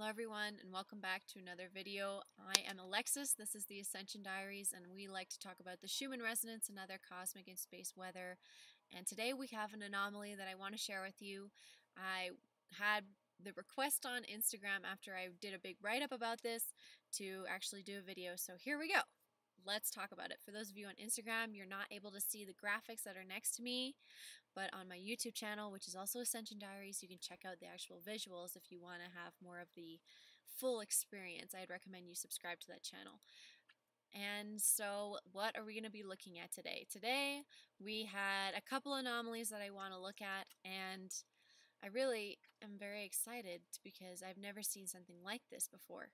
Hello everyone and welcome back to another video. I am Alexis, this is the Ascension Diaries, and we like to talk about the Schumann Resonance and other cosmic and space weather. And today we have an anomaly that I want to share with you. I had the request on Instagram after I did a big write-up about this to actually do a video, so here we go. Let's talk about it. For those of you on Instagram, you're not able to see the graphics that are next to me, but on my YouTube channel, which is also Ascension Diaries, you can check out the actual visuals if you want to have more of the full experience. I'd recommend you subscribe to that channel. And so what are we going to be looking at today? Today we had a couple anomalies that I want to look at, and I really am very excited because I've never seen something like this before.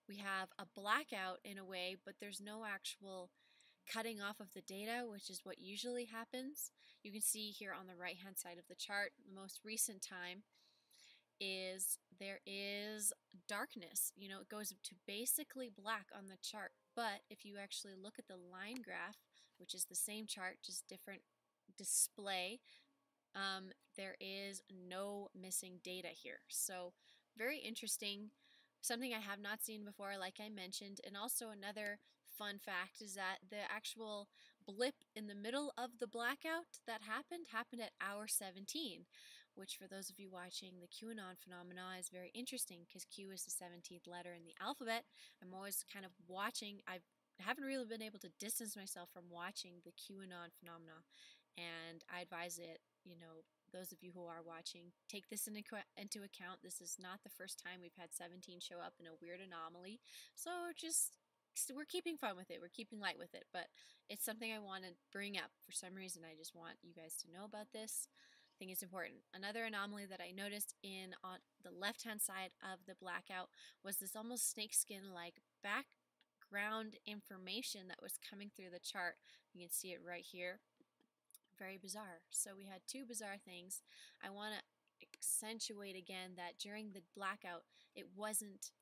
We have a blackout in a way, but there's no actual cutting off of the data, which is what usually happens. You can see here on the right hand side of the chart, the most recent time is there is darkness. You know, it goes to basically black on the chart. But if you actually look at the line graph, which is the same chart, just different display, there is no missing data here. So very interesting, something I have not seen before, like I mentioned. And also another fun fact is that the actual blip in the middle of the blackout that happened at hour 17, which for those of you watching the QAnon phenomena is very interesting because Q is the 17th letter in the alphabet. I'm always kind of watching. I haven't really been able to distance myself from watching the QAnon phenomena, and I advise it, you know, those of you who are watching, take this into account. This is not the first time we've had 17 show up in a weird anomaly. So we're keeping fun with it. We're keeping light with it. But it's something I want to bring up. For some reason, I just want you guys to know about this. I think it's important. Another anomaly that I noticed on the left-hand side of the blackout was this almost snakeskin-like background information that was coming through the chart. You can see it right here. Very bizarre. So we had two bizarre things. I want to accentuate again that during the blackout, it wasn't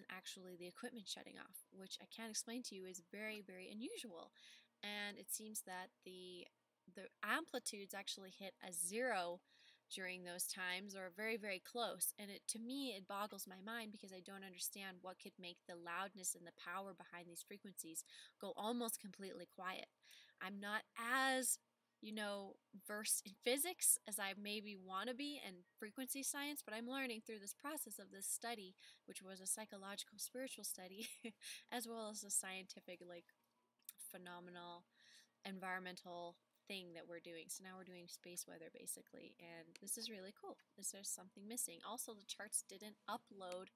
actually the equipment shutting off, which I can't explain to you is very, very unusual. And it seems that the amplitudes actually hit a 0 during those times, or very, very close. And to me, it boggles my mind because I don't understand what could make the loudness and the power behind these frequencies go almost completely quiet. I'm not as, you know, versed in physics as I maybe want to be, and frequency science, but I'm learning through this process of this study, which was a psychological spiritual study, as well as a scientific, like, phenomenal environmental thing that we're doing. So now we're doing space weather basically, and this is really cool. There's something missing. Also, the charts didn't upload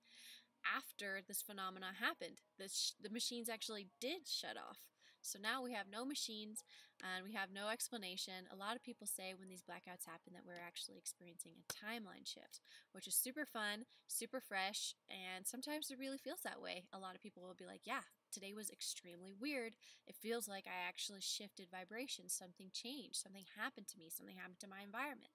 after this phenomena happened. The machines actually did shut off. So now we have no machines and we have no explanation. A lot of people say when these blackouts happen that we're actually experiencing a timeline shift, which is super fun, super fresh, and sometimes it really feels that way. A lot of people will be like, yeah, today was extremely weird. It feels like I actually shifted vibrations. Something changed. Something happened to me. Something happened to my environment.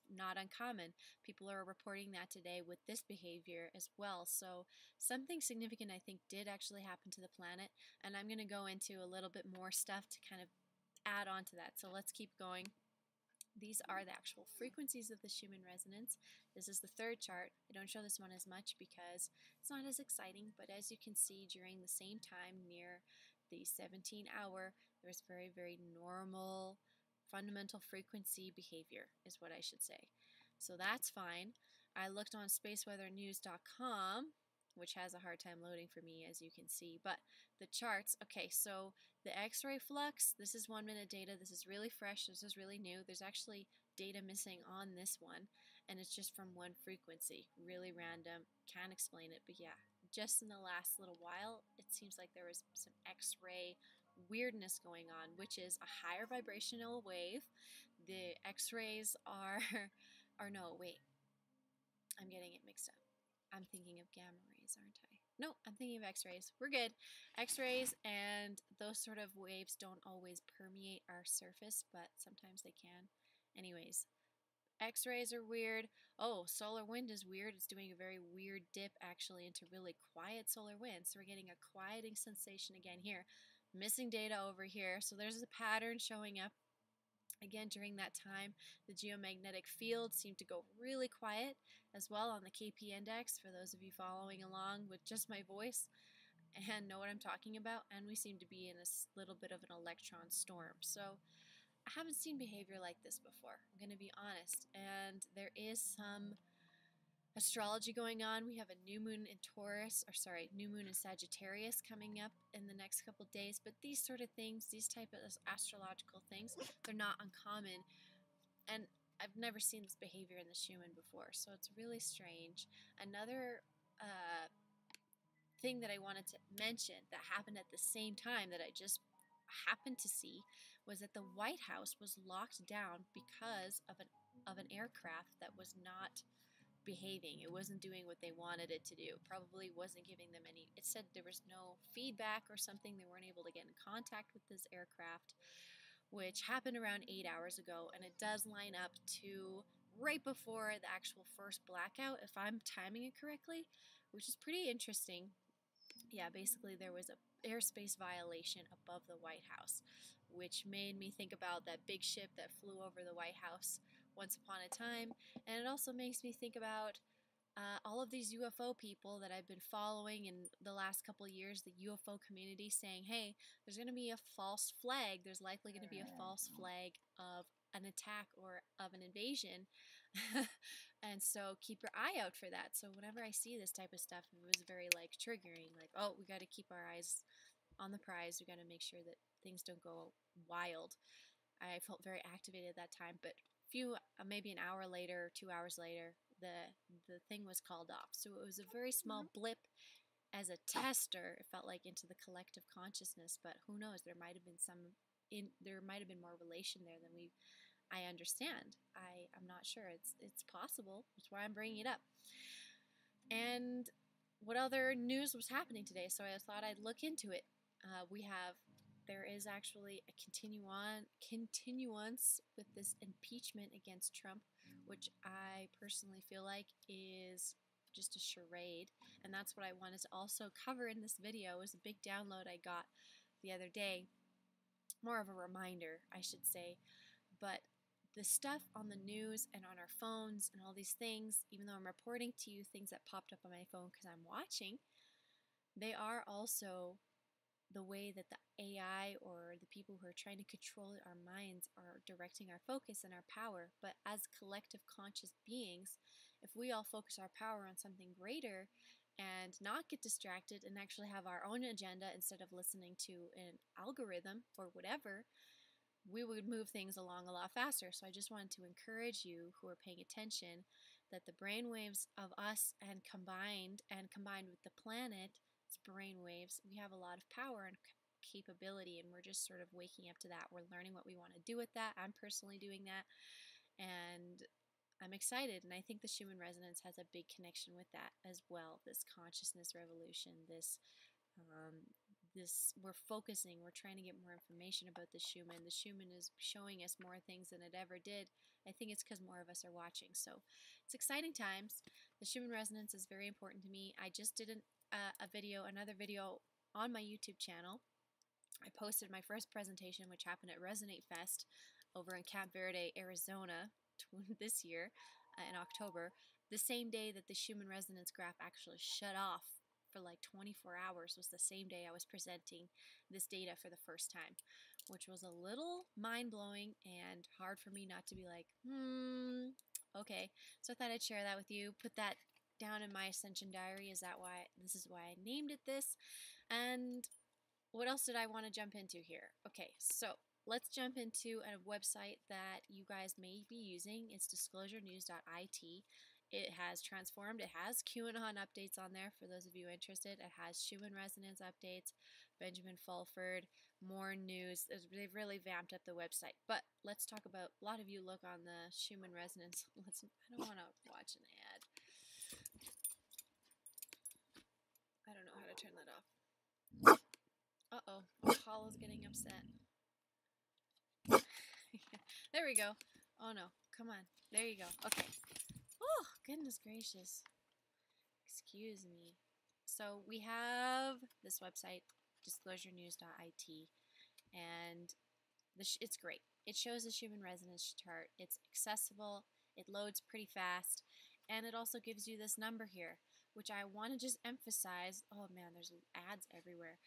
Not uncommon. People are reporting that today with this behavior as well. So something significant, I think, did actually happen to the planet, and I'm going to go into a little bit more stuff to kind of add on to that. So let's keep going. These are the actual frequencies of the Schumann resonance. This is the third chart. I don't show this one as much because it's not as exciting, but as you can see, during the same time near the 17 hour, there's very, very normal fundamental frequency behavior is what I should say. So that's fine. I looked on spaceweathernews.com, which has a hard time loading for me, as you can see, but the charts, okay, so the X-ray flux, this is 1 minute data. This is really fresh. This is really new. There's actually data missing on this one, and it's just from one frequency. Really random. Can't explain it, but yeah, just in the last little while, it seems like there was some X-ray weirdness going on, which is a higher vibrational wave. The X-rays are, or no, wait, I'm getting it mixed up. I'm thinking of gamma rays, aren't I? No, I'm thinking of X-rays. We're good. X-rays and those sort of waves don't always permeate our surface, but sometimes they can. Anyways, X-rays are weird. Oh, solar wind is weird. It's doing a very weird dip actually into really quiet solar wind. So we're getting a quieting sensation again here. Missing data over here. So there's a pattern showing up. Again, during that time, the geomagnetic field seemed to go really quiet as well on the KP index, for those of you following along with just my voice and know what I'm talking about. And we seem to be in a little bit of an electron storm. So I haven't seen behavior like this before, I'm going to be honest. And there is some astrology going on. We have a new moon in Taurus, or sorry, new moon in Sagittarius coming up in the next couple days. But these sort of things, these type of astrological things, they're not uncommon. And I've never seen this behavior in the Schumann before, so it's really strange. Another thing that I wanted to mention that happened at the same time that I just happened to see was that the White House was locked down because of an aircraft that was not behaving. It wasn't doing what they wanted it to do. Probably wasn't giving them any. It said there was no feedback or something. They weren't able to get in contact with this aircraft, which happened around 8 hours ago, and it does line up to right before the actual first blackout, if I'm timing it correctly, which is pretty interesting. Yeah, basically there was a airspace violation above the White House, which made me think about that big ship that flew over the White House once upon a time. And it also makes me think about all of these UFO people that I've been following in the last couple of years, the UFO community, saying, hey, there's going to be a false flag. There's likely going to be a false flag of an attack or of an invasion. And so keep your eye out for that. So whenever I see this type of stuff, it was very like triggering, like, oh, we got to keep our eyes on the prize. We got to make sure that things don't go wild. I felt very activated at that time, but maybe an hour later, 2 hours later, the thing was called off. So it was a very small blip as a tester. It felt like into the collective consciousness, but who knows? There might have been more relation there than I understand. I'm not sure. It's possible. That's why I'm bringing it up. And what other news was happening today? So I thought I'd look into it. There is actually a continuance with this impeachment against Trump, which I personally feel like is just a charade. And that's what I wanted to also cover in this video. It was a big download I got the other day. More of a reminder, I should say. But the stuff on the news and on our phones and all these things, even though I'm reporting to you things that popped up on my phone because I'm watching, they are also the way that the AI or the people who are trying to control our minds are directing our focus and our power. But as collective conscious beings, if we all focus our power on something greater and not get distracted and actually have our own agenda instead of listening to an algorithm or whatever, we would move things along a lot faster. So I just wanted to encourage you who are paying attention that the brainwaves of us and combined with the planet's brainwaves, we have a lot of power and capability, and we're just sort of waking up to that. We're learning what we want to do with that. I'm personally doing that, and I'm excited, and I think the Schumann Resonance has a big connection with that as well. This consciousness revolution, this we're focusing, we're trying to get more information about the Schumann. The Schumann is showing us more things than it ever did. I think it's because more of us are watching. So it's exciting times. The Schumann Resonance is very important to me. I just did another video on my YouTube channel. I posted my first presentation, which happened at Resonate Fest over in Camp Verde, Arizona this year in October, the same day that the Schumann Resonance graph actually shut off for like 24 hours was the same day I was presenting this data for the first time, which was a little mind-blowing and hard for me not to be like, okay. So I thought I'd share that with you, put that down in my Ascension Diary. This is why I named it this. And what else did I want to jump into here? Okay, so let's jump into a website that you guys may be using. It's disclosurenews.it. It has transformed. It has QAnon updates on there for those of you interested. It has Schumann Resonance updates, Benjamin Fulford, more news. They've really vamped up the website. But let's talk about, a lot of you look on the Schumann Resonance. I don't want to watch an ad. I don't know how to turn that off. Uh-oh, Apollo's getting upset. There we go. Oh no, come on. There you go. Okay. Oh, goodness gracious. Excuse me. So we have this website, disclosurenews.it, and it's great. it shows a Schumann resonance chart. It's accessible, it loads pretty fast, and it also gives you this number here, which I want to just emphasize. Oh man, there's ads everywhere.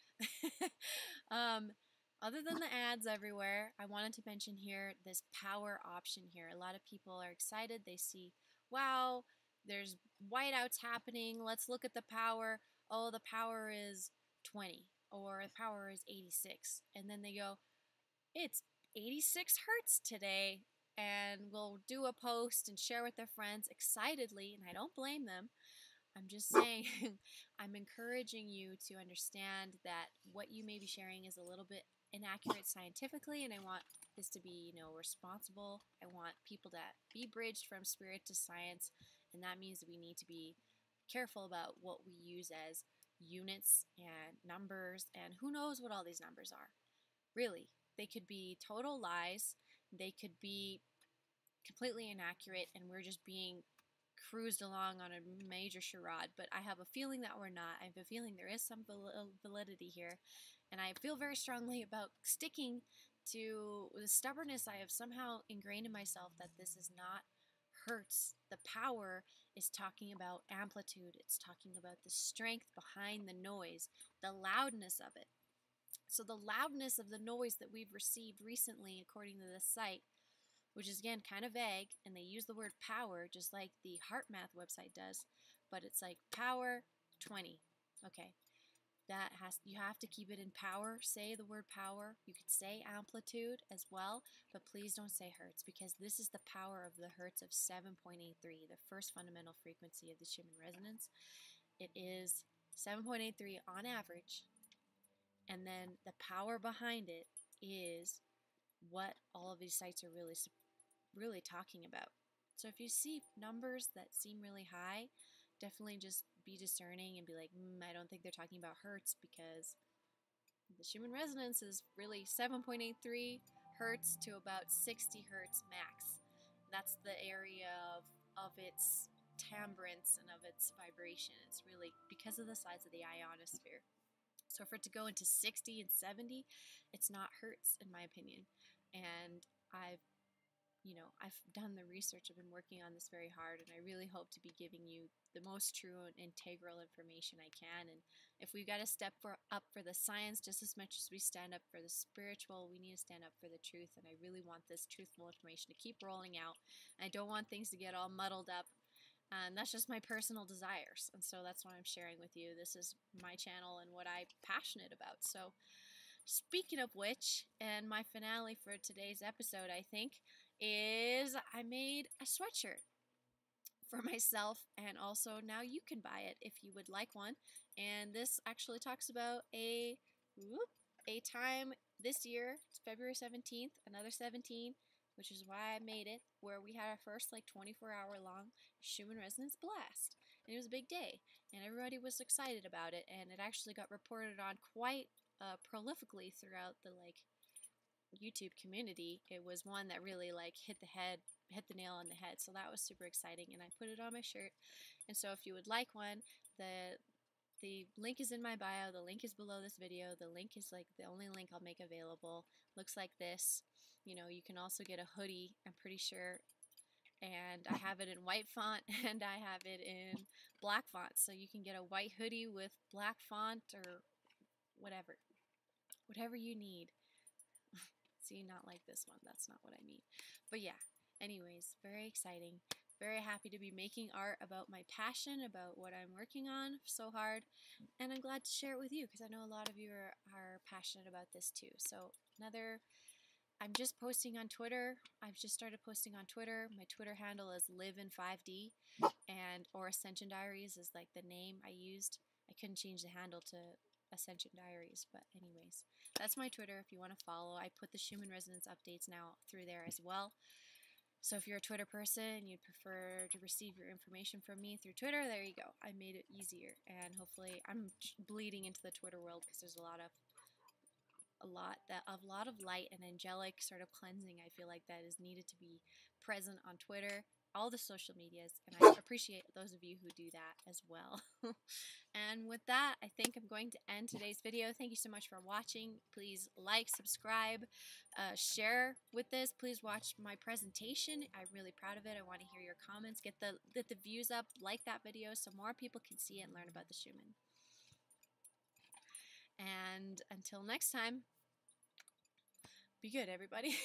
Other than the ads everywhere, I wanted to mention here this power option here. A lot of people are excited. They see, wow, there's whiteouts happening. Let's look at the power. Oh, the power is 20 or the power is 86. And then they go, it's 86 hertz today. And we'll do a post and share with their friends excitedly, and I don't blame them. I'm just saying, I'm encouraging you to understand that what you may be sharing is a little bit inaccurate scientifically, and I want this to be, responsible. I want people to be bridged from spirit to science, and that means we need to be careful about what we use as units and numbers, and who knows what all these numbers are. Really, they could be total lies. They could be completely inaccurate, and we're just being cruised along on a major charade, but I have a feeling that we're not. I have a feeling there is some validity here, and I feel very strongly about sticking to the stubbornness I have somehow ingrained in myself that this is not hertz. The power is talking about amplitude. It's talking about the strength behind the noise, the loudness of it. So the loudness of the noise that we've received recently, according to this site, which is again kind of vague, and they use the word power just like the HeartMath website does, but it's like power 20. Okay, you have to keep it in power. Say the word power. You could say amplitude as well, but please don't say hertz, because this is the power of the hertz of 7.83, the first fundamental frequency of the Schumann resonance. It is 7.83 on average, and then the power behind it is what all of these sites are really talking about. So if you see numbers that seem really high, definitely just be discerning and be like, I don't think they're talking about hertz, because the Schumann resonance is really 7.83 hertz to about 60 hertz max. That's the area of its timbrance and of its vibration. It's really because of the size of the ionosphere. So for it to go into 60 and 70, it's not hertz in my opinion. And I've done the research. I've been working on this very hard, and I really hope to be giving you the most true and integral information I can. And if we've got to step up for the science just as much as we stand up for the spiritual, we need to stand up for the truth. And I really want this truthful information to keep rolling out. I don't want things to get all muddled up. And that's just my personal desires. And so that's what I'm sharing with you. This is my channel and what I'm passionate about. So speaking of which, and my finale for today's episode, I think, is I made a sweatshirt for myself, and also now you can buy it if you would like one. And this actually talks about a time this year. It's February 17th, another 17, which is why I made it, where we had our first 24-hour long Schumann Resonance blast. And it was a big day, and everybody was excited about it, and it actually got reported on quite prolifically throughout the YouTube community. It was one that really hit the nail on the head, so that was super exciting, and I put it on my shirt. And so if you would like one, the link is in my bio. The link is below this video. The link is the only link I'll make available. Looks like this. You can also get a hoodie, I'm pretty sure, and I have it in white font and I have it in black font, so you can get a white hoodie with black font or whatever you need. See, not like this one, that's not what I mean. But yeah, anyways, very exciting. Very happy to be making art about my passion, about what I'm working on so hard, and I'm glad to share it with you, because I know a lot of you are passionate about this too. So I'm just posting on Twitter. I've just started posting on Twitter. My Twitter handle is livein5D, or Ascension Diaries is the name I used. I couldn't change the handle to Ascension Diaries, but anyways, that's my Twitter if you want to follow. I put the Schumann Resonance updates now through there as well. So if you're a Twitter person, you'd prefer to receive your information from me through Twitter, there you go. I made it easier, and hopefully I'm bleeding into the Twitter world, because there's a lot of light and angelic sort of cleansing I feel like that is needed to be present on Twitter. all the social medias, and I appreciate those of you who do that as well. And with that, I think I'm going to end today's video. Thank you so much for watching. Please like, subscribe, share with this. Please watch my presentation. I'm really proud of it. I want to hear your comments. Get the views up. Like that video so more people can see it and learn about the Schumann. And until next time, be good, everybody.